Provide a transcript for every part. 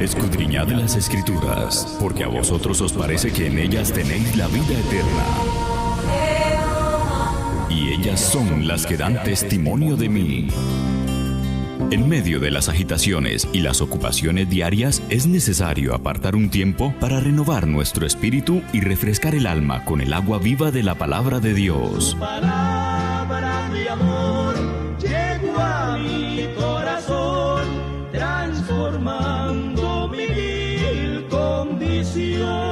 Escudriñad las Escrituras, porque a vosotros os parece que en ellas tenéis la vida eterna. Y ellas son las que dan testimonio de mí. En medio de las agitaciones y las ocupaciones diarias, es necesario apartar un tiempo para renovar nuestro espíritu y refrescar el alma con el agua viva de la palabra de Dios. Palabra de amor llegó a mi corazón, transformando mi vil condición.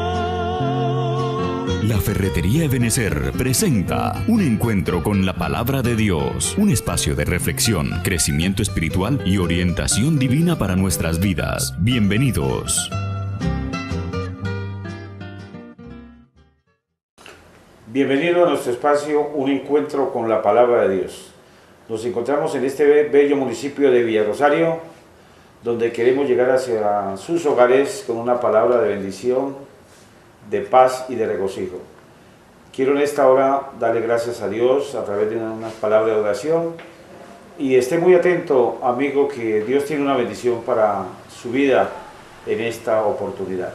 La Ferretería Ebenezer presenta un encuentro con la palabra de Dios, un espacio de reflexión, crecimiento espiritual y orientación divina para nuestras vidas. Bienvenidos. Bienvenido a nuestro espacio, un encuentro con la palabra de Dios. Nos encontramos en este bello municipio de Villarosario, donde queremos llegar hacia sus hogares con una palabra de bendición, de paz y de regocijo. Quiero en esta hora darle gracias a Dios a través de una palabra de oración, y esté muy atento, amigo, que Dios tiene una bendición para su vida en esta oportunidad.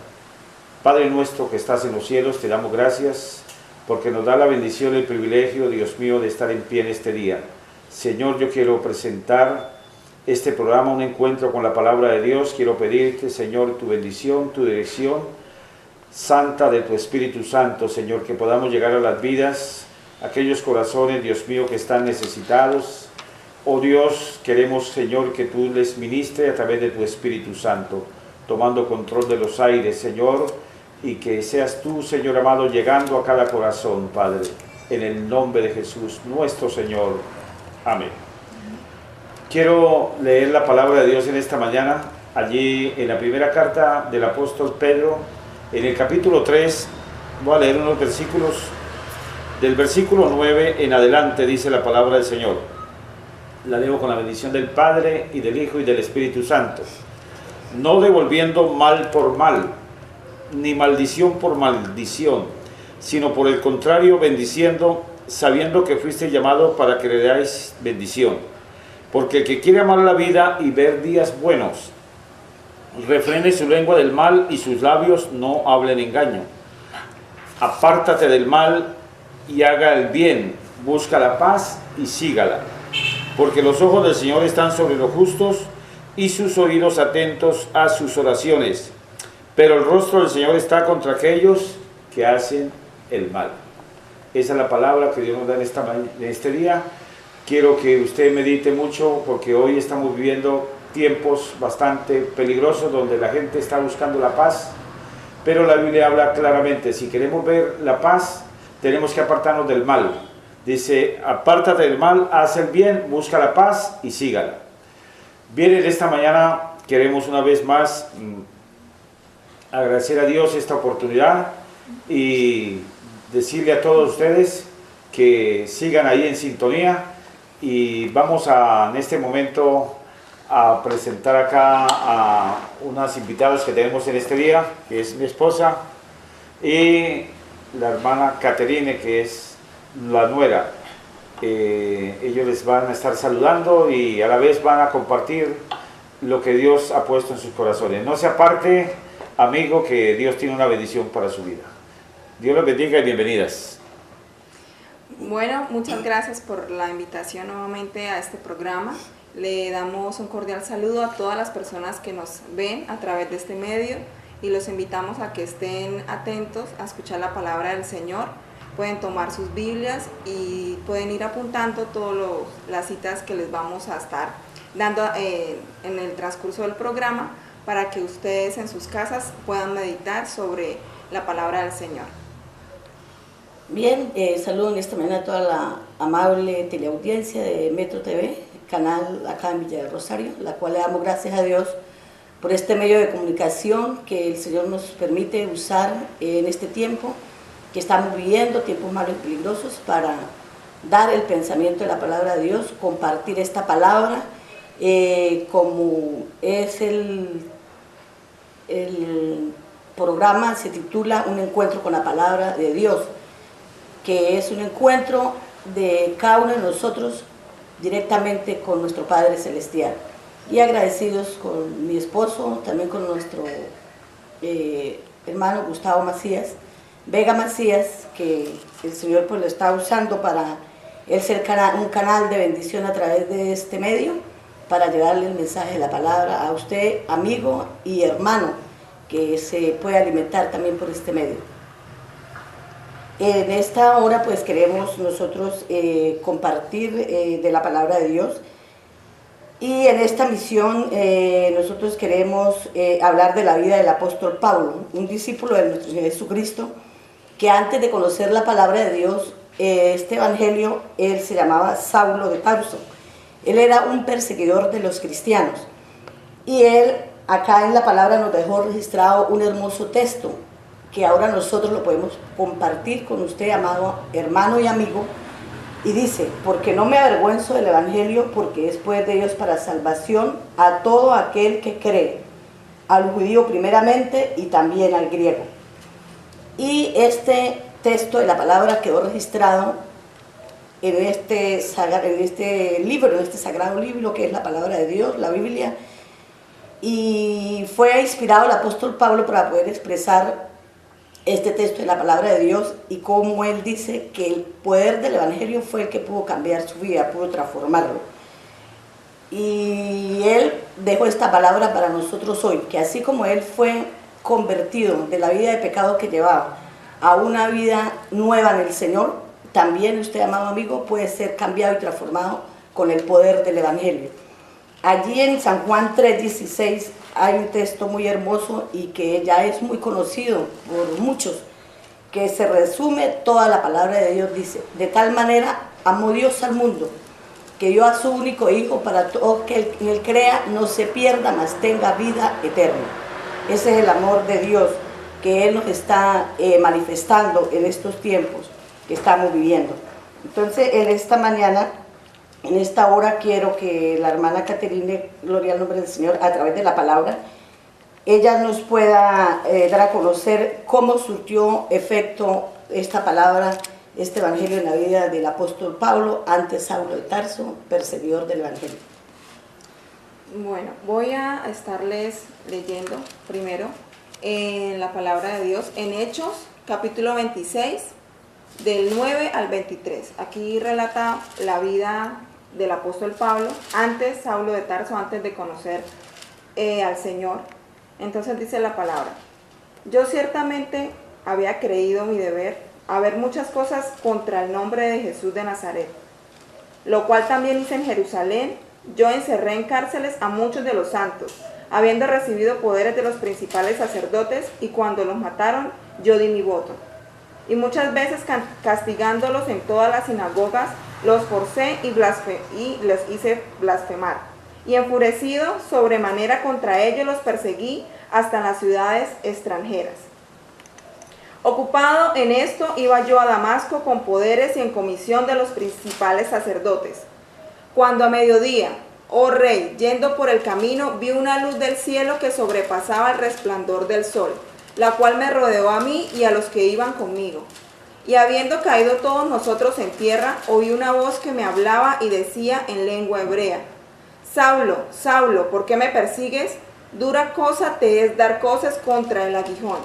Padre nuestro que estás en los cielos, te damos gracias porque nos da la bendición y el privilegio, Dios mío, de estar en pie en este día. Señor, yo quiero presentar este programa, un encuentro con la palabra de Dios. Quiero pedirte, Señor, tu bendición, tu dirección santa de tu Espíritu Santo, Señor, que podamos llegar a las vidas, aquellos corazones, Dios mío, que están necesitados. Oh Dios, queremos, Señor, que tú les ministres a través de tu Espíritu Santo, tomando control de los aires, Señor, y que seas tú, Señor amado, llegando a cada corazón, Padre, en el nombre de Jesús, nuestro Señor. Amén. Quiero leer la palabra de Dios en esta mañana, allí en la primera carta del apóstol Pedro, en el capítulo 3, voy a leer unos versículos, del versículo 9 en adelante, dice la palabra del Señor. La leo con la bendición del Padre, y del Hijo, y del Espíritu Santo. No devolviendo mal por mal, ni maldición por maldición, sino por el contrario, bendiciendo, sabiendo que fuiste llamado para que le dais bendición. Porque el que quiere amar la vida y ver días buenos, refrene su lengua del mal y sus labios no hablen engaño. Apártate del mal y haga el bien, busca la paz y sígala. Porque los ojos del Señor están sobre los justos y sus oídos atentos a sus oraciones. Pero el rostro del Señor está contra aquellos que hacen el mal. Esa es la palabra que Dios nos da en este día. Quiero que usted medite mucho, porque hoy estamos viviendo tiempos bastante peligrosos donde la gente está buscando la paz, pero la Biblia habla claramente: si queremos ver la paz, tenemos que apartarnos del mal. Dice: apártate del mal, haz el bien, busca la paz y sígala. Bien, en esta mañana queremos una vez más agradecer a Dios esta oportunidad y decirle a todos ustedes que sigan ahí en sintonía, y vamos en este momento a presentar acá a unas invitadas que tenemos en este día, que es mi esposa y la hermana Caterine, que es la nuera. Ellos les van a estar saludando y a la vez van a compartir lo que Dios ha puesto en sus corazones. No se aparte, amigo, que Dios tiene una bendición para su vida. Dios los bendiga y bienvenidas. Bueno, muchas gracias por la invitación nuevamente a este programa. Le damos un cordial saludo a todas las personas que nos ven a través de este medio, y los invitamos a que estén atentos a escuchar la palabra del Señor. Pueden tomar sus Biblias y pueden ir apuntando todas las citas que les vamos a estar dando en el transcurso del programa, para que ustedes en sus casas puedan meditar sobre la palabra del Señor. Bien, saludo en esta mañana a toda la amable teleaudiencia de Metro TV, canal acá en Villarosario, la cual le damos gracias a Dios por este medio de comunicación que el Señor nos permite usar en este tiempo que estamos viviendo, tiempos malos y peligrosos, para dar el pensamiento de la palabra de Dios, compartir esta palabra, como es el programa, se titula Un encuentro con la palabra de Dios, que es un encuentro de cada uno de nosotros directamente con nuestro Padre Celestial. y agradecidos con mi esposo, también con nuestro hermano Gustavo Macías, Vega Macías, que el Señor pues lo está usando para él ser un canal de bendición a través de este medio, para llevarle el mensaje de la palabra a usted, amigo y hermano, que se puede alimentar también por este medio. En esta hora pues queremos nosotros compartir de la palabra de Dios, y en esta misión nosotros queremos hablar de la vida del apóstol Pablo, un discípulo de nuestro Señor Jesucristo, que antes de conocer la palabra de Dios, este evangelio, él se llamaba Saulo de Tarso. Él era un perseguidor de los cristianos, y él acá en la palabra nos dejó registrado un hermoso texto que ahora nosotros lo podemos compartir con usted, amado hermano y amigo, y dice: porque no me avergüenzo del evangelio, porque es poder de Dios para salvación a todo aquel que cree, al judío primeramente y también al griego. Y este texto de la palabra quedó registrado en este sagrado libro que es la palabra de Dios, la Biblia, y fue inspirado el apóstol Pablo para poder expresar este texto de la palabra de Dios, y como él dice que el poder del evangelio fue el que pudo cambiar su vida, pudo transformarlo. Y él dejó esta palabra para nosotros hoy, que así como él fue convertido de la vida de pecado que llevaba a una vida nueva en el Señor, también usted, amado amigo, puede ser cambiado y transformado con el poder del evangelio. Allí en San Juan 3:16 hay un texto muy hermoso y que ya es muy conocido por muchos, que se resume toda la palabra de Dios. Dice: de tal manera amó Dios al mundo, que dio a su único Hijo, para todo que en él crea no se pierda, mas tenga vida eterna. Ese es el amor de Dios que Él nos está manifestando en estos tiempos que estamos viviendo. Entonces, en esta mañana, en esta hora, quiero que la hermana Caterine, gloria al nombre del Señor, a través de la palabra, ella nos pueda dar a conocer cómo surtió efecto esta palabra, este evangelio en la vida del apóstol Pablo, antes Saulo de Tarso, perseguidor del evangelio. Bueno, voy a estarles leyendo primero en la palabra de Dios, en Hechos, capítulo 26, del 9 al 23. Aquí relata la vida del apóstol Pablo, antes Saulo de Tarso, antes de conocer al Señor. Entonces dice la palabra: yo ciertamente había creído mi deber haber muchas cosas contra el nombre de Jesús de Nazaret, lo cual también hice en Jerusalén. Yo encerré en cárceles a muchos de los santos, habiendo recibido poderes de los principales sacerdotes, y cuando los mataron, yo di mi voto. Y muchas veces castigándolos en todas las sinagogas, los forcé y les hice blasfemar. Y enfurecido sobremanera contra ellos, los perseguí hasta las ciudades extranjeras. Ocupado en esto, iba yo a Damasco con poderes y en comisión de los principales sacerdotes. Cuando a mediodía, oh rey, yendo por el camino, vi una luz del cielo que sobrepasaba el resplandor del sol, la cual me rodeó a mí y a los que iban conmigo. Y habiendo caído todos nosotros en tierra, oí una voz que me hablaba y decía en lengua hebrea: Saulo, Saulo, ¿por qué me persigues? Dura cosa te es dar cosas contra el aguijón.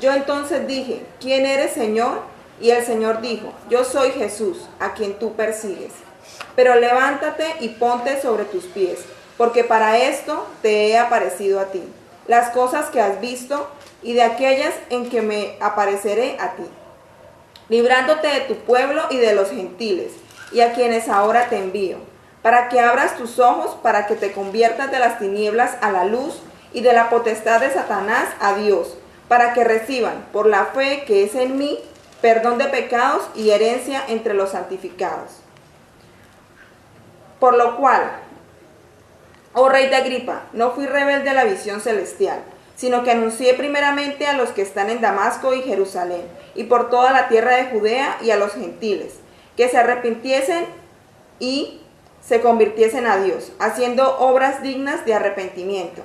Yo entonces dije: ¿quién eres, Señor? Y el Señor dijo: yo soy Jesús, a quien tú persigues. Pero levántate y ponte sobre tus pies, porque para esto te he aparecido a ti, las cosas que has visto y de aquellas en que me apareceré a ti, librándote de tu pueblo y de los gentiles, y a quienes ahora te envío, para que abras tus ojos, para que te conviertas de las tinieblas a la luz y de la potestad de Satanás a Dios, para que reciban, por la fe que es en mí, perdón de pecados y herencia entre los santificados. Por lo cual, oh rey de Agripa, no fui rebelde a la visión celestial, sino que anuncié primeramente a los que están en Damasco y Jerusalén, y por toda la tierra de Judea y a los gentiles, que se arrepintiesen y se convirtiesen a Dios, haciendo obras dignas de arrepentimiento.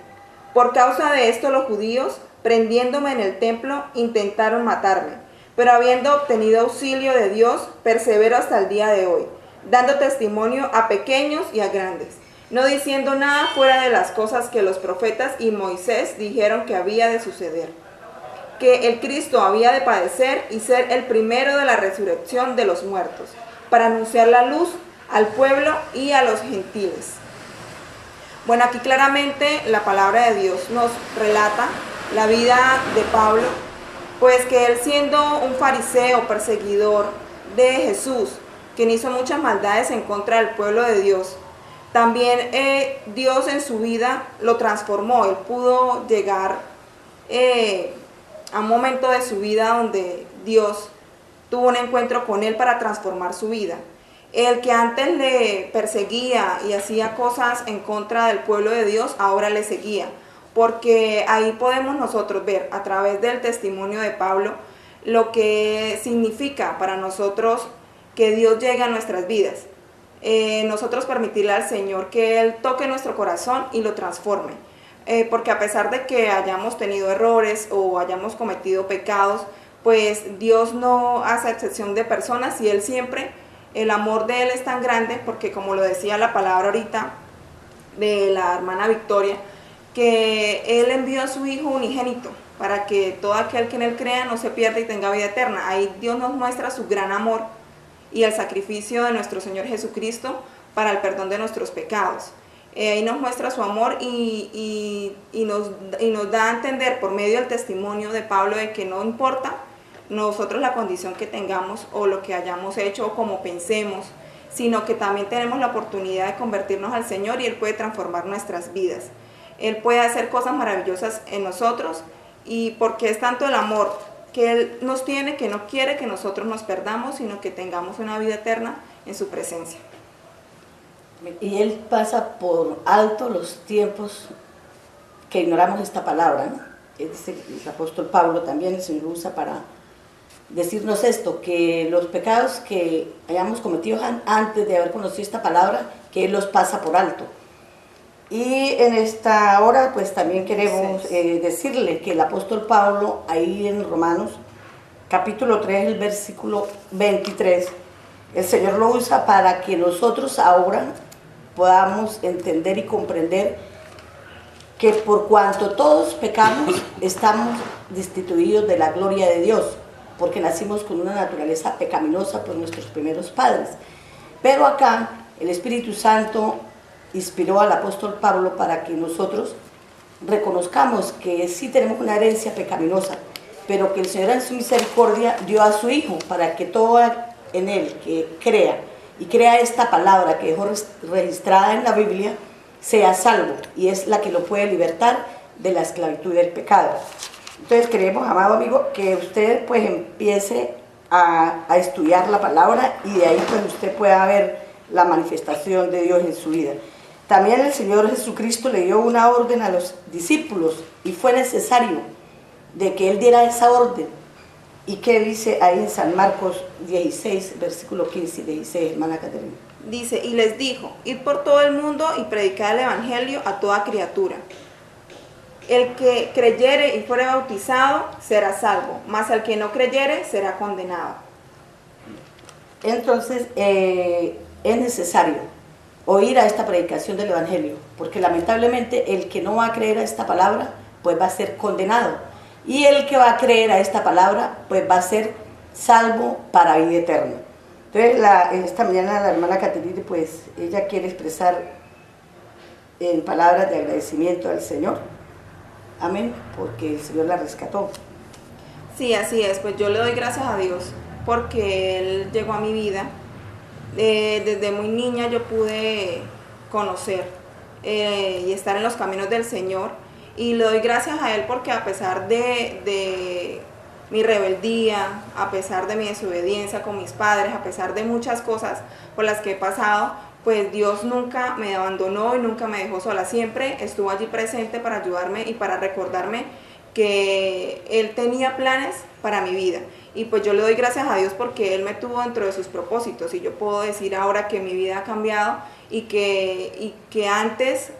Por causa de esto los judíos, prendiéndome en el templo, intentaron matarme, pero habiendo obtenido auxilio de Dios, persevero hasta el día de hoy, dando testimonio a pequeños y a grandes, no diciendo nada fuera de las cosas que los profetas y Moisés dijeron que había de suceder, que el Cristo había de padecer y ser el primero de la resurrección de los muertos, para anunciar la luz al pueblo y a los gentiles. Bueno, aquí claramente la palabra de Dios nos relata la vida de Pablo, pues que él, siendo un fariseo perseguidor de Jesús, quien hizo muchas maldades en contra del pueblo de Dios, también Dios en su vida lo transformó. Él pudo llegar a un momento de su vida donde Dios tuvo un encuentro con él para transformar su vida. El que antes le perseguía y hacía cosas en contra del pueblo de Dios, ahora le seguía. Porque ahí podemos nosotros ver a través del testimonio de Pablo lo que significa para nosotros que Dios llegue a nuestras vidas. Nosotros permitirle al Señor que Él toque nuestro corazón y lo transforme. Porque a pesar de que hayamos tenido errores o hayamos cometido pecados, pues Dios no hace excepción de personas y Él siempre, el amor de Él es tan grande, porque como lo decía la palabra ahorita de la hermana Victoria, que Él envió a su Hijo unigénito para que todo aquel que en Él crea no se pierda y tenga vida eterna. Ahí Dios nos muestra su gran amor y el sacrificio de nuestro Señor Jesucristo para el perdón de nuestros pecados. Ahí nos muestra su amor y nos da a entender por medio del testimonio de Pablo de que no importa nosotros la condición que tengamos o lo que hayamos hecho o como pensemos, sino que también tenemos la oportunidad de convertirnos al Señor y Él puede transformar nuestras vidas. Él puede hacer cosas maravillosas en nosotros, y porque es tanto el amor que Él nos tiene, que no quiere que nosotros nos perdamos, sino que tengamos una vida eterna en su presencia. Y Él pasa por alto los tiempos que ignoramos esta palabra, ¿no? Es decir, el apóstol Pablo también el Señor usa para decirnos esto, que los pecados que hayamos cometido antes de haber conocido esta palabra, que Él los pasa por alto. Y en esta hora pues también queremos decirle que el apóstol Pablo, ahí en Romanos capítulo 3, el versículo 23, el Señor lo usa para que nosotros ahora podamos entender y comprender que por cuanto todos pecamos, estamos destituidos de la gloria de Dios, porque nacimos con una naturaleza pecaminosa por nuestros primeros padres. Pero acá el Espíritu Santo inspiró al apóstol Pablo para que nosotros reconozcamos que sí tenemos una herencia pecaminosa, pero que el Señor en su misericordia dio a su Hijo para que todo en Él que crea y crea esta palabra que dejó registrada en la Biblia sea salvo, y es la que lo puede libertar de la esclavitud del pecado. Entonces queremos, amado amigo, que usted pues empiece a estudiar la palabra, y de ahí pues usted pueda ver la manifestación de Dios en su vida. También el Señor Jesucristo le dio una orden a los discípulos, y fue necesario de que Él diera esa orden. ¿Y qué dice ahí en San Marcos 16, versículo 15 y 16, hermana Caterina? Dice, y les dijo, id por todo el mundo y predicad el evangelio a toda criatura. El que creyere y fuere bautizado será salvo, mas el que no creyere será condenado. Entonces es necesario oír a esta predicación del evangelio, porque lamentablemente el que no va a creer a esta palabra pues va a ser condenado, y el que va a creer a esta palabra pues va a ser salvo para vida eterna. Entonces esta mañana la hermana Caterina pues ella quiere expresar en palabras de agradecimiento al Señor, amén, porque el Señor la rescató. Sí, así es, pues yo le doy gracias a Dios porque Él llegó a mi vida. Desde muy niña yo pude conocer y estar en los caminos del Señor, y le doy gracias a Él porque a pesar de mi rebeldía, a pesar de mi desobediencia con mis padres, a pesar de muchas cosas por las que he pasado, pues Dios nunca me abandonó y nunca me dejó sola. Siempre estuvo allí presente para ayudarme y para recordarme que Él tenía planes para mi vida. Y pues yo le doy gracias a Dios porque Él me tuvo dentro de sus propósitos, y yo puedo decir ahora que mi vida ha cambiado y que antes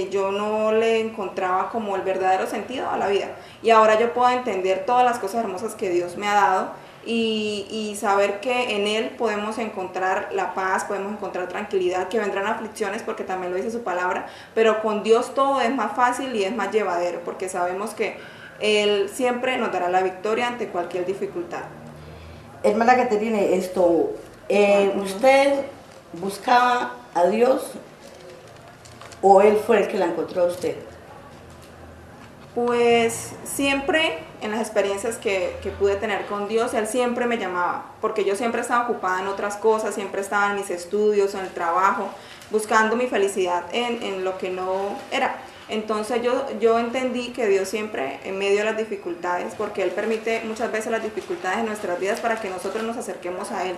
yo no le encontraba como el verdadero sentido a la vida, y ahora yo puedo entender todas las cosas hermosas que Dios me ha dado, y saber que en Él podemos encontrar la paz, podemos encontrar tranquilidad, que vendrán aflicciones porque también lo dice su palabra, pero con Dios todo es más fácil y es más llevadero porque sabemos que Él siempre nos dará la victoria ante cualquier dificultad. Hermana Caterina, ¿usted buscaba a Dios o Él fue el que la encontró a usted? Pues siempre en las experiencias que pude tener con Dios, Él siempre me llamaba, porque yo siempre estaba ocupada en otras cosas, siempre estaba en mis estudios, en el trabajo, buscando mi felicidad en lo que no era. Entonces yo entendí que Dios siempre, en medio de las dificultades, porque Él permite muchas veces las dificultades en nuestras vidas para que nosotros nos acerquemos a Él.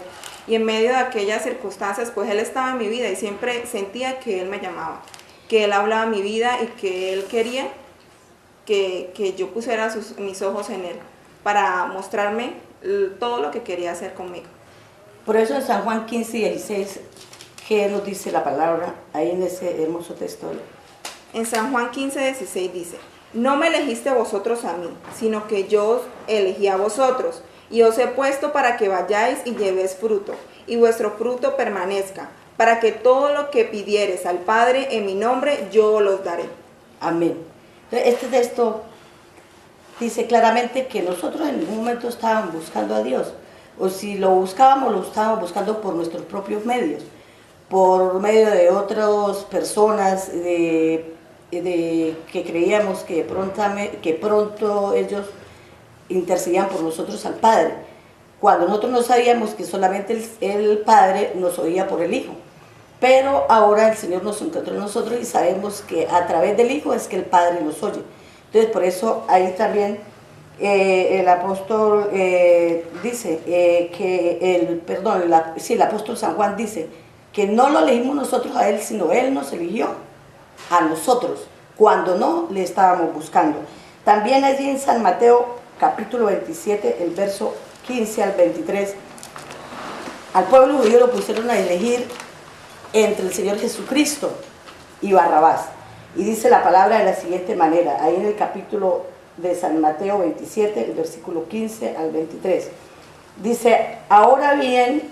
Y en medio de aquellas circunstancias, pues Él estaba en mi vida y siempre sentía que Él me llamaba, que Él hablaba mi vida y que Él quería que yo pusiera mis ojos en Él para mostrarme todo lo que quería hacer conmigo. Por eso en San Juan 15:16, ¿qué nos dice la palabra ahí en ese hermoso texto? En San Juan 15:16 dice: no me elegiste vosotros a mí, sino que yo os elegí a vosotros, y os he puesto para que vayáis y llevéis fruto, y vuestro fruto permanezca, para que todo lo que pidiereis al Padre en mi nombre, yo los daré. Amén. Este texto dice claramente que nosotros en ningún momento estábamos buscando a Dios, o si lo buscábamos, lo estábamos buscando por nuestros propios medios, por medio de otras personas que creíamos que pronto ellos intercedían por nosotros al Padre, cuando nosotros no sabíamos que solamente el Padre nos oía por el Hijo. Pero ahora el Señor nos encontró en nosotros y sabemos que a través del Hijo es que el Padre nos oye. Entonces por eso ahí también el apóstol dice el apóstol San Juan dice que no lo elegimos nosotros a Él, sino Él nos eligió a nosotros cuando no le estábamos buscando. También allí en San Mateo capítulo 27, el verso 15 al 23, al pueblo judío lo pusieron a elegir entre el Señor Jesucristo y Barrabás. Y dice la palabra de la siguiente manera, ahí en el capítulo de San Mateo 27, el versículo 15 al 23. Dice: ahora bien,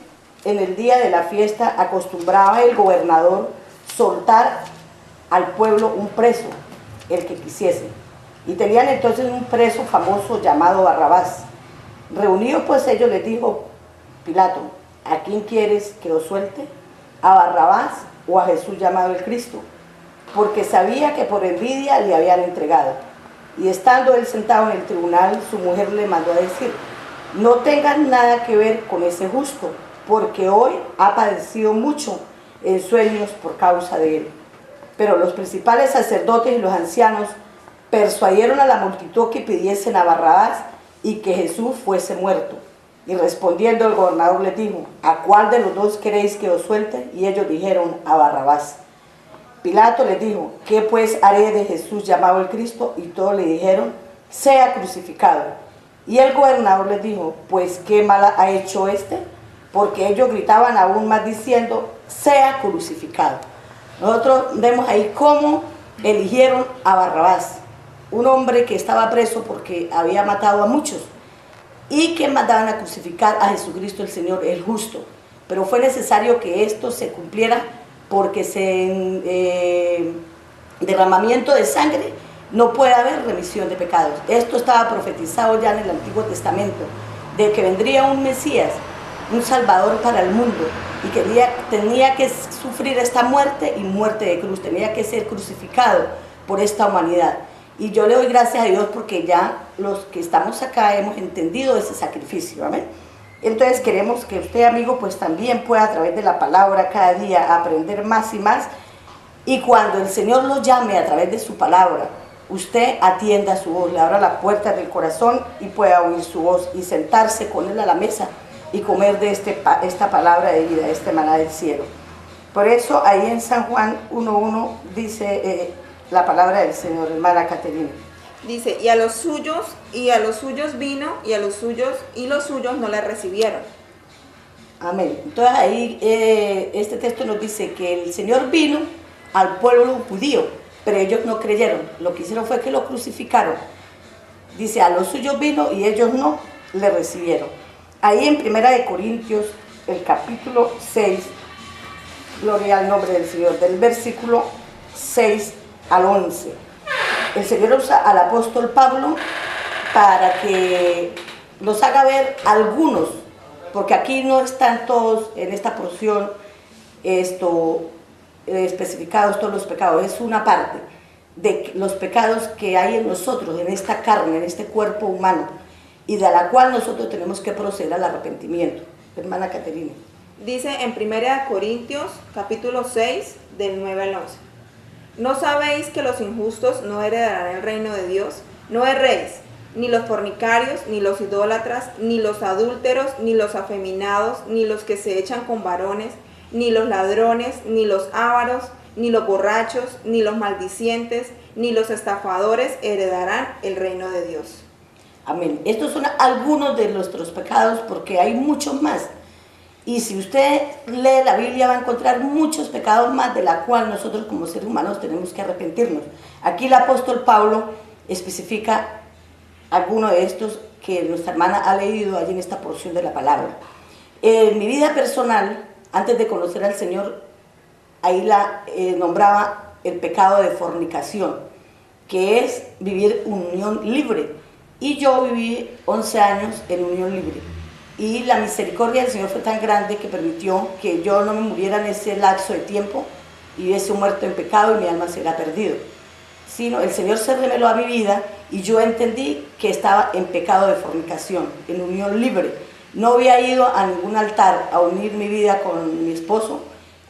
en el día de la fiesta acostumbraba el gobernador soltar al pueblo un preso, el que quisiese. Y tenían entonces un preso famoso llamado Barrabás. Reunidos pues ellos, les dijo Pilato: ¿a quién quieres que os suelte? ¿A Barrabás o a Jesús llamado el Cristo? Porque sabía que por envidia le habían entregado. Y estando él sentado en el tribunal, su mujer le mandó a decir: no tengas nada que ver con ese justo, porque hoy ha padecido mucho en sueños por causa de él. Pero los principales sacerdotes y los ancianos persuadieron a la multitud que pidiesen a Barrabás y que Jesús fuese muerto. Y respondiendo el gobernador les dijo: ¿a cuál de los dos queréis que os suelte? Y ellos dijeron: a Barrabás. Pilato les dijo: ¿qué pues haré de Jesús llamado el Cristo? Y todos le dijeron: sea crucificado. Y el gobernador les dijo: pues qué mal ha hecho este, porque ellos gritaban aún más diciendo: sea crucificado. Nosotros vemos ahí cómo eligieron a Barrabás, un hombre que estaba preso porque había matado a muchos, y que mandaban a crucificar a Jesucristo el Señor, el justo. Pero fue necesario que esto se cumpliera porque derramamiento de sangre no puede haber remisión de pecados. Esto estaba profetizado ya en el Antiguo Testamento, de que vendría un Mesías, un Salvador para el mundo, y que tenía que sufrir esta muerte y muerte de cruz, tenía que ser crucificado por esta humanidad. Y yo le doy gracias a Dios porque ya los que estamos acá hemos entendido ese sacrificio, amén. Entonces queremos que usted, amigo, pues también pueda a través de la palabra cada día aprender más y más, y cuando el Señor lo llame a través de su palabra, usted atienda su voz, le abra la puerta del corazón y pueda oír su voz y sentarse con Él a la mesa y comer de esta palabra de vida, este maná del cielo. Por eso ahí en San Juan 1:1 dice la palabra del Señor, hermana Caterina. Dice: y a los suyos vino, y los suyos no le recibieron. Amén. Entonces ahí este texto nos dice que el Señor vino al pueblo judío, pero ellos no creyeron. Lo que hicieron fue que lo crucificaron. Dice: a los suyos vino y ellos no le recibieron. Ahí en Primera de Corintios, el capítulo 6, gloria al nombre del Señor, del versículo 6 al 11. El Señor usa al apóstol Pablo para que nos haga ver algunos, porque aquí no están todos en esta porción especificados todos los pecados, es una parte de los pecados que hay en nosotros, en esta carne, en este cuerpo humano, y de la cual nosotros tenemos que proceder al arrepentimiento. Hermana Caterina. Dice en 1 Corintios, capítulo 6, del 9 al 11. ¿No sabéis que los injustos no heredarán el reino de Dios? No erréis, ni los fornicarios, ni los idólatras, ni los adúlteros, ni los afeminados, ni los que se echan con varones, ni los ladrones, ni los ávaros, ni los borrachos, ni los maldicientes, ni los estafadores heredarán el reino de Dios. Amén. Estos son algunos de nuestros pecados, porque hay muchos más. Y si usted lee la Biblia va a encontrar muchos pecados más de la cual nosotros como seres humanos tenemos que arrepentirnos. Aquí el apóstol Pablo especifica algunos de estos que nuestra hermana ha leído allí en esta porción de la palabra. En mi vida personal, antes de conocer al Señor, ahí nombraba el pecado de fornicación, que es vivir unión libre. Y yo viví 11 años en unión libre. Y la misericordia del Señor fue tan grande que permitió que yo no me muriera en ese lapso de tiempo y hubiese muerto en pecado y mi alma se hubiera perdido. Sino el Señor se reveló a mi vida y yo entendí que estaba en pecado de fornicación, en unión libre. No había ido a ningún altar a unir mi vida con mi esposo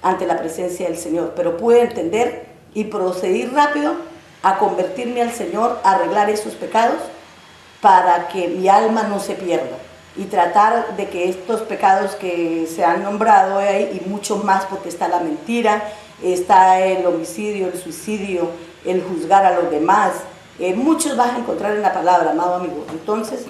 ante la presencia del Señor, pero pude entender y procedí rápido a convertirme al Señor, a arreglar esos pecados para que mi alma no se pierda y tratar de que estos pecados que se han nombrado ahí y muchos más, porque está la mentira, está el homicidio, el suicidio, el juzgar a los demás, muchos vas a encontrar en la palabra, amado amigo. Entonces,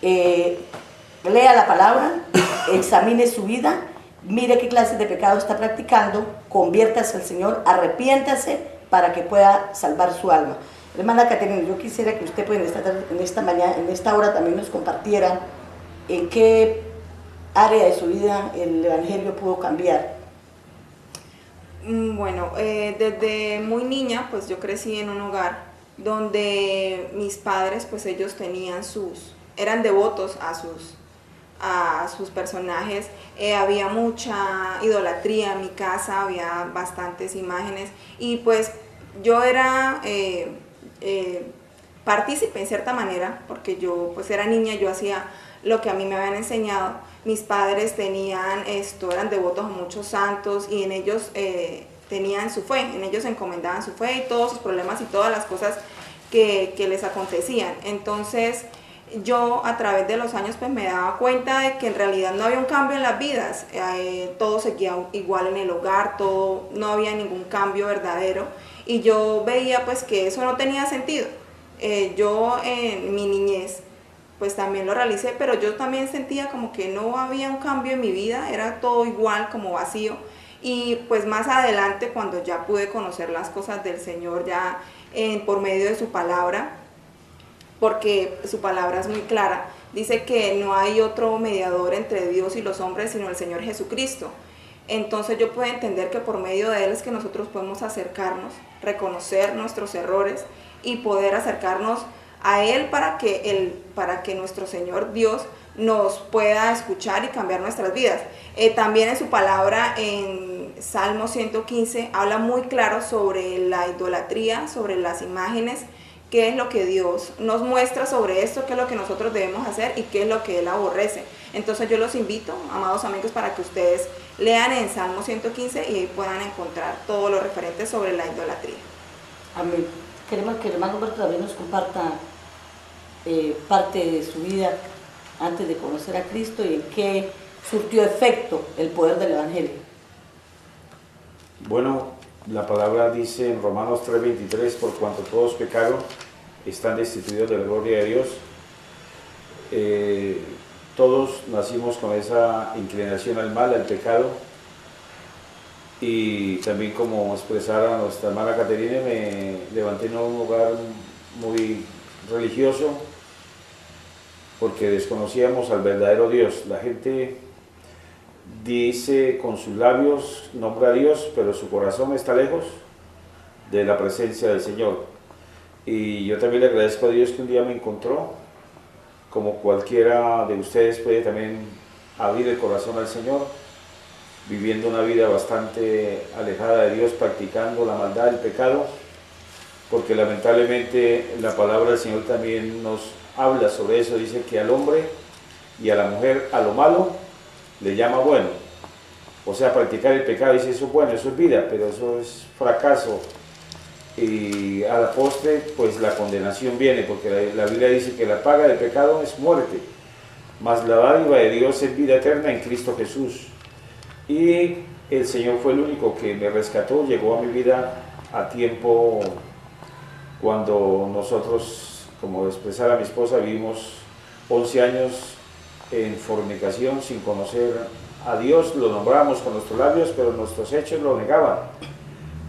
lea la palabra, examine su vida, mire qué clase de pecado está practicando, conviértase al Señor, arrepiéntase para que pueda salvar su alma. Hermana Caterina, yo quisiera que usted pues, en esta hora también nos compartiera en qué área de su vida el Evangelio pudo cambiar. Bueno, desde muy niña pues yo crecí en un hogar donde mis padres pues ellos eran devotos a sus personajes, había mucha idolatría en mi casa, había bastantes imágenes y pues yo era partícipe en cierta manera porque yo pues era niña, yo hacía lo que a mí me habían enseñado. Mis padres eran devotos a muchos santos y en ellos tenían su fe, en ellos encomendaban su fe y todos sus problemas y todas las cosas que les acontecían. Entonces yo a través de los años pues me daba cuenta de que en realidad no había un cambio en las vidas, todo seguía igual en el hogar, no había ningún cambio verdadero y yo veía pues que eso no tenía sentido. Yo en mi niñez pues también lo realicé, pero yo también sentía como que no había un cambio en mi vida, era todo igual, como vacío. Y pues más adelante, cuando ya pude conocer las cosas del Señor, ya por medio de su palabra, porque su palabra es muy clara, dice que no hay otro mediador entre Dios y los hombres, sino el Señor Jesucristo. Entonces yo pude entender que por medio de Él es que nosotros podemos acercarnos, reconocer nuestros errores y poder acercarnos a Él para que nuestro Señor Dios nos pueda escuchar y cambiar nuestras vidas. También en su palabra, en Salmo 115, habla muy claro sobre la idolatría, sobre las imágenes, qué es lo que Dios nos muestra sobre esto, qué es lo que nosotros debemos hacer y qué es lo que Él aborrece. Entonces yo los invito, amados amigos, para que ustedes lean en Salmo 115 y ahí puedan encontrar todo lo referente sobre la idolatría. Amén. Queremos que el hermano Humberto también nos comparta parte de su vida antes de conocer a Cristo y en qué surtió efecto el poder del Evangelio. Bueno, la palabra dice en Romanos 3:23, por cuanto todos pecaron, están destituidos de la gloria de Dios. Todos nacimos con esa inclinación al mal, al pecado, y también, como expresara nuestra hermana Caterina, me levanté en un hogar muy religioso, porque desconocíamos al verdadero Dios. La gente dice con sus labios, nombra a Dios, pero su corazón está lejos de la presencia del Señor. Y yo también le agradezco a Dios que un día me encontró, como cualquiera de ustedes puede también abrir el corazón al Señor, viviendo una vida bastante alejada de Dios, practicando la maldad, el pecado, porque lamentablemente la palabra del Señor también nos habla sobre eso. Dice que al hombre y a la mujer a lo malo le llama bueno. O sea, practicar el pecado, dice, eso es bueno, eso es vida, pero eso es fracaso. Y a la postre, pues la condenación viene, porque la Biblia dice que la paga del pecado es muerte, mas la dádiva de Dios es vida eterna en Cristo Jesús. Y el Señor fue el único que me rescató, llegó a mi vida a tiempo cuando nosotros, como expresaba mi esposa, vivimos 11 años en fornicación sin conocer a Dios. Lo nombramos con nuestros labios, pero nuestros hechos lo negaban.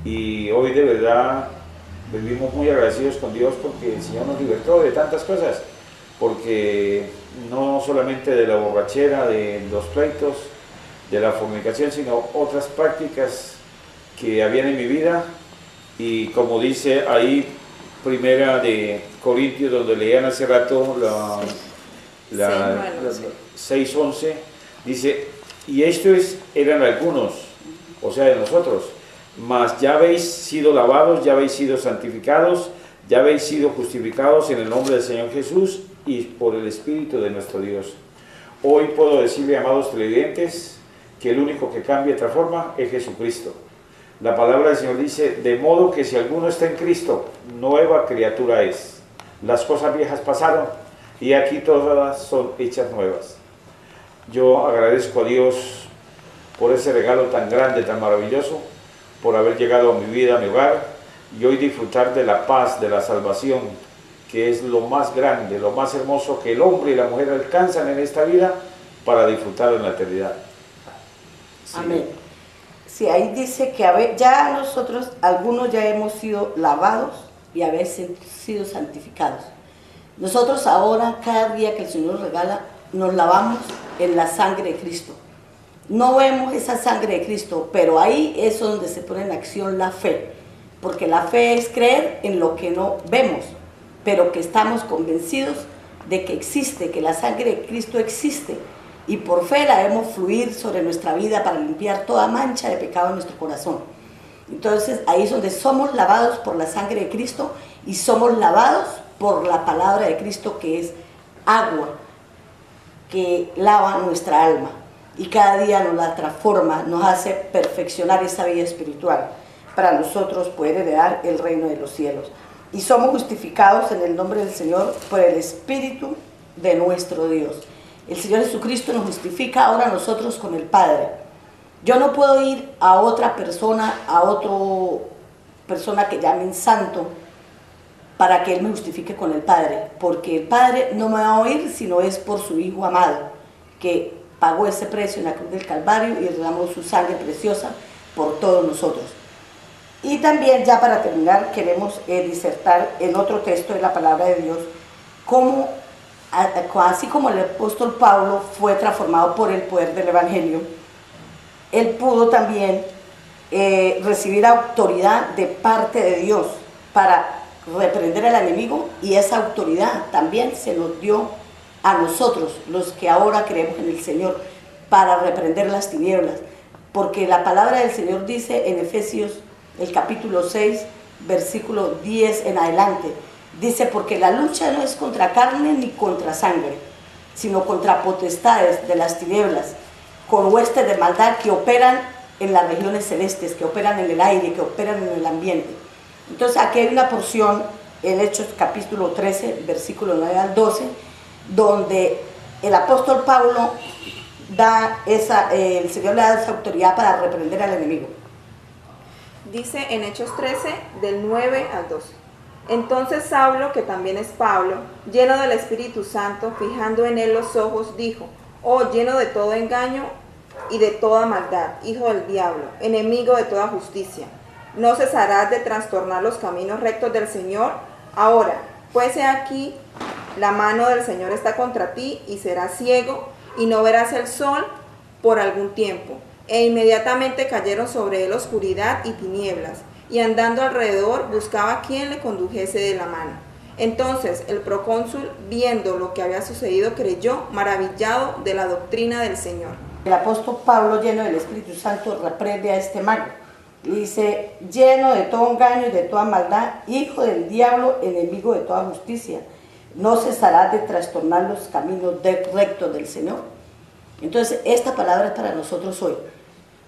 Y hoy de verdad vivimos muy agradecidos con Dios porque el Señor nos libertó de tantas cosas, porque no solamente de la borrachera, de los pleitos, de la fornicación, sino otras prácticas que habían en mi vida. Y como dice ahí, primera de Corintios, donde leían hace rato la 6:11, dice, y estos eran algunos, o sea, de nosotros, mas ya habéis sido lavados, ya habéis sido santificados, ya habéis sido justificados en el nombre del Señor Jesús y por el Espíritu de nuestro Dios. Hoy puedo decirle, amados televidentes, que el único que cambia y transforma es Jesucristo. La palabra del Señor dice, de modo que si alguno está en Cristo, nueva criatura es. Las cosas viejas pasaron y aquí todas son hechas nuevas. Yo agradezco a Dios por ese regalo tan grande, tan maravilloso, por haber llegado a mi vida, a mi hogar, y hoy disfrutar de la paz, de la salvación, que es lo más grande, lo más hermoso que el hombre y la mujer alcanzan en esta vida para disfrutar en la eternidad. Sí. Amén. Sí, ahí dice que ya nosotros, algunos ya hemos sido lavados y a veces sido santificados. Nosotros ahora, cada día que el Señor nos regala, nos lavamos en la sangre de Cristo. No vemos esa sangre de Cristo, pero ahí es donde se pone en acción la fe, porque la fe es creer en lo que no vemos, pero que estamos convencidos de que existe, que la sangre de Cristo existe, y por fe la debemos fluir sobre nuestra vida para limpiar toda mancha de pecado en nuestro corazón. Entonces ahí es donde somos lavados por la sangre de Cristo y somos lavados por la palabra de Cristo, que es agua que lava nuestra alma y cada día nos la transforma, nos hace perfeccionar esa vida espiritual para nosotros poder heredar el reino de los cielos. Y somos justificados en el nombre del Señor por el Espíritu de nuestro Dios. El Señor Jesucristo nos justifica ahora a nosotros con el Padre. Yo no puedo ir a otra persona, persona que llamen santo, para que Él me justifique con el Padre, porque el Padre no me va a oír sino es por su Hijo amado, que pagó ese precio en la cruz del Calvario y derramó su sangre preciosa por todos nosotros. Y también, ya para terminar, queremos disertar en otro texto de la palabra de Dios, cómo, así como el apóstol Pablo fue transformado por el poder del Evangelio, él pudo también recibir autoridad de parte de Dios para reprender al enemigo, y esa autoridad también se nos dio a nosotros, los que ahora creemos en el Señor, para reprender las tinieblas, porque la palabra del Señor dice en Efesios, el capítulo 6, versículo 10 en adelante, dice, porque la lucha no es contra carne ni contra sangre, sino contra potestades de las tinieblas, con huestes de maldad que operan en las regiones celestes, que operan en el aire, que operan en el ambiente. Entonces aquí hay una porción en Hechos capítulo 13, versículo 9 al 12, donde el apóstol Pablo el Señor le da esa autoridad para reprender al enemigo. Dice en Hechos 13, del 9 al 12. Entonces Saulo, que también es Pablo, lleno del Espíritu Santo, fijando en él los ojos, dijo, oh, lleno de todo engaño y de toda maldad, hijo del diablo, enemigo de toda justicia, ¿no cesarás de trastornar los caminos rectos del Señor? Ahora, pues he aquí la mano del Señor está contra ti y serás ciego y no verás el sol por algún tiempo. E inmediatamente cayeron sobre él oscuridad y tinieblas, y andando alrededor buscaba quien le condujese de la mano. Entonces el procónsul, viendo lo que había sucedido, creyó, maravillado de la doctrina del Señor. El apóstol Pablo, lleno del Espíritu Santo, reprende a este mago. Y dice, lleno de todo engaño y de toda maldad, hijo del diablo, enemigo de toda justicia, ¿no cesará de trastornar los caminos rectos del Señor? Entonces, esta palabra es para nosotros hoy,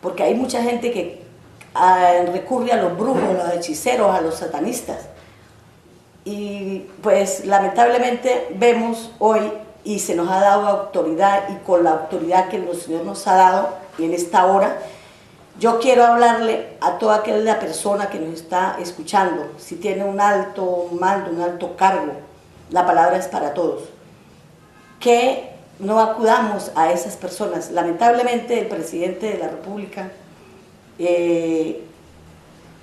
porque hay mucha gente que recurre a los brujos, a los hechiceros, a los satanistas. Y pues lamentablemente vemos hoy, y se nos ha dado autoridad, y con la autoridad que el Señor nos ha dado en esta hora, yo quiero hablarle a toda aquella persona que nos está escuchando, si tiene un alto mando, un alto cargo, la palabra es para todos, que no acudamos a esas personas. Lamentablemente el presidente de la República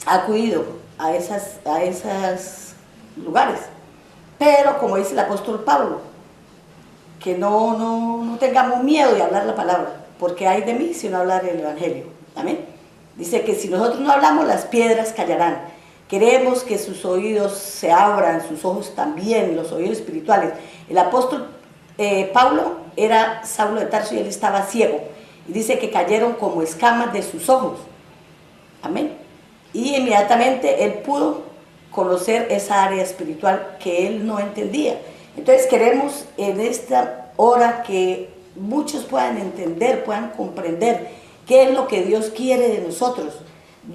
ha acudido a esos lugares, pero como dice el apóstol Pablo, que no tengamos miedo de hablar la palabra, porque hay de mí si no hablar el evangelio. Amén. Dice que si nosotros no hablamos, las piedras callarán. Queremos que sus oídos se abran, sus ojos también, los oídos espirituales. El apóstol Pablo era Saulo de Tarso y él estaba ciego. Y dice que cayeron como escamas de sus ojos. Amén. Y inmediatamente él pudo conocer esa área espiritual que él no entendía. Entonces queremos en esta hora que muchos puedan entender, puedan comprender qué es lo que Dios quiere de nosotros,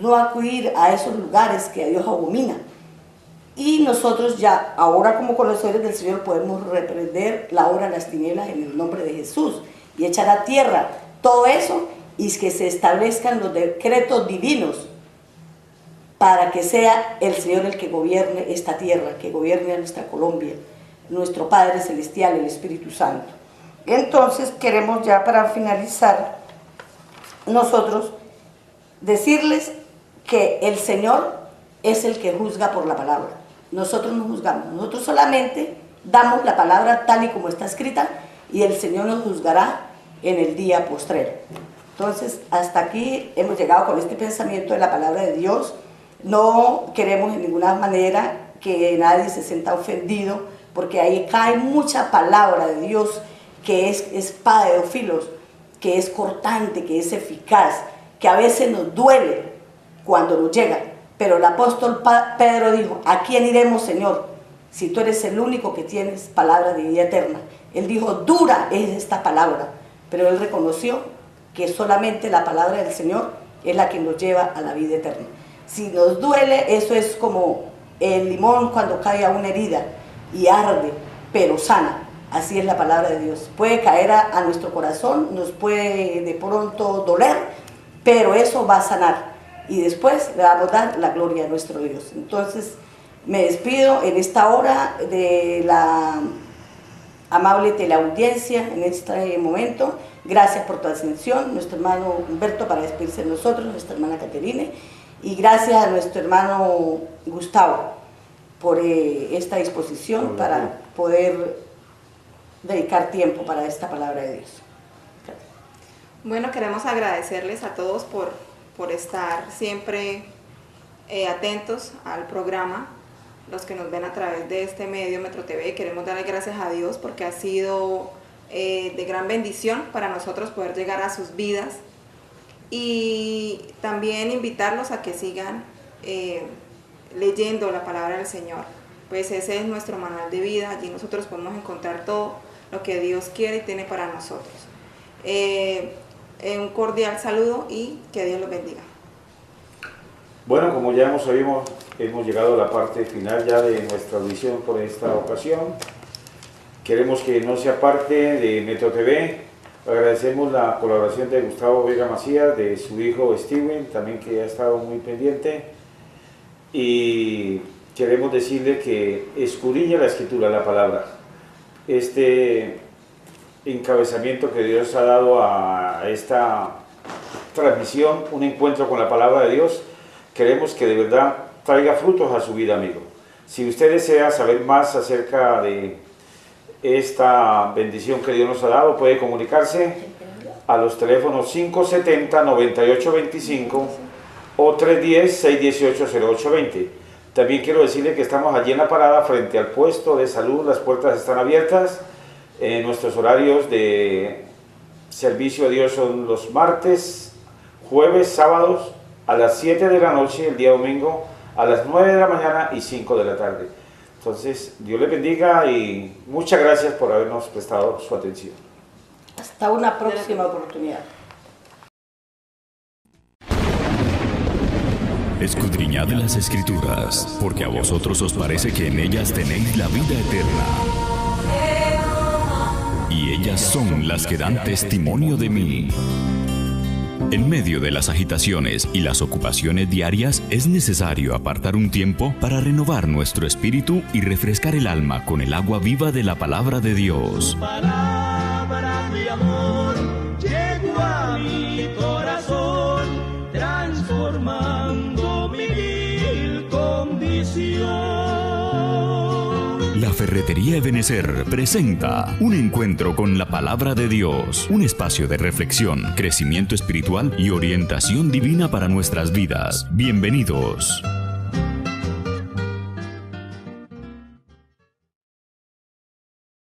no acudir a esos lugares que a Dios abomina. Y nosotros ya, ahora como conocedores del Señor, podemos reprender la obra de las tinieblas en el nombre de Jesús y echar a tierra todo eso y que se establezcan los decretos divinos para que sea el Señor el que gobierne esta tierra, que gobierne a nuestra Colombia, nuestro Padre Celestial, el Espíritu Santo. Entonces queremos ya para finalizar nosotros decirles que el Señor es el que juzga por la palabra. Nosotros no juzgamos, nosotros solamente damos la palabra tal y como está escrita y el Señor nos juzgará en el día postrero. Entonces, hasta aquí hemos llegado con este pensamiento de la palabra de Dios. No queremos en ninguna manera que nadie se sienta ofendido, porque ahí cae mucha palabra de Dios que es espada de dos filos, que es cortante, que es eficaz, que a veces nos duele cuando nos llega. Pero el apóstol Pedro dijo, ¿a quién iremos, Señor? Si tú eres el único que tienes palabra de vida eterna. Él dijo, dura es esta palabra, pero él reconoció que solamente la palabra del Señor es la que nos lleva a la vida eterna. Si nos duele, eso es como el limón cuando cae a una herida y arde, pero sana. Así es la palabra de Dios. Puede caer a nuestro corazón, nos puede de pronto doler, pero eso va a sanar. Y después le vamos a dar la gloria a nuestro Dios. Entonces, me despido en esta hora de la amable teleaudiencia en este momento. Gracias por tu atención, nuestro hermano Humberto para despedirse de nosotros, nuestra hermana Caterine, y gracias a nuestro hermano Gustavo por esta disposición para poder dedicar tiempo para esta palabra de Dios. Gracias. Bueno, queremos agradecerles a todos por estar siempre atentos al programa, los que nos ven a través de este medio Metro TV. Queremos darle gracias a Dios porque ha sido de gran bendición para nosotros poder llegar a sus vidas, y también invitarlos a que sigan leyendo la palabra del Señor, pues ese es nuestro manual de vida. Allí nosotros podemos encontrar todo lo que Dios quiere y tiene para nosotros. Un cordial saludo y que Dios los bendiga. Bueno, como ya hemos oído, hemos llegado a la parte final ya de nuestra audición por esta ocasión. Queremos que no sea parte de Metro TV. Agradecemos la colaboración de Gustavo Vega Macías, de su hijo Steven, también que ha estado muy pendiente. Y queremos decirle que escudriñe la Escritura, la palabra. Este encabezamiento que Dios ha dado a esta transmisión, un encuentro con la palabra de Dios, queremos que de verdad traiga frutos a su vida, amigo. Si usted desea saber más acerca de esta bendición que Dios nos ha dado, puede comunicarse a los teléfonos 570-9825 o 310-618-0820. También quiero decirle que estamos allí en la parada frente al puesto de salud, las puertas están abiertas. Nuestros horarios de servicio a Dios son los martes, jueves, sábados a las 7 de la noche, el día domingo a las 9 de la mañana y 5 de la tarde. Entonces, Dios les bendiga y muchas gracias por habernos prestado su atención. Hasta una próxima oportunidad. Escudriñad las Escrituras, porque a vosotros os parece que en ellas tenéis la vida eterna. Y ellas son las que dan testimonio de mí. En medio de las agitaciones y las ocupaciones diarias, es necesario apartar un tiempo para renovar nuestro espíritu y refrescar el alma con el agua viva de la palabra de Dios. Palabra de amor llegó a mi corazón, transformando mi vil condición. La Ferretería Ebenezer presenta un encuentro con la palabra de Dios, un espacio de reflexión, crecimiento espiritual y orientación divina para nuestras vidas. Bienvenidos.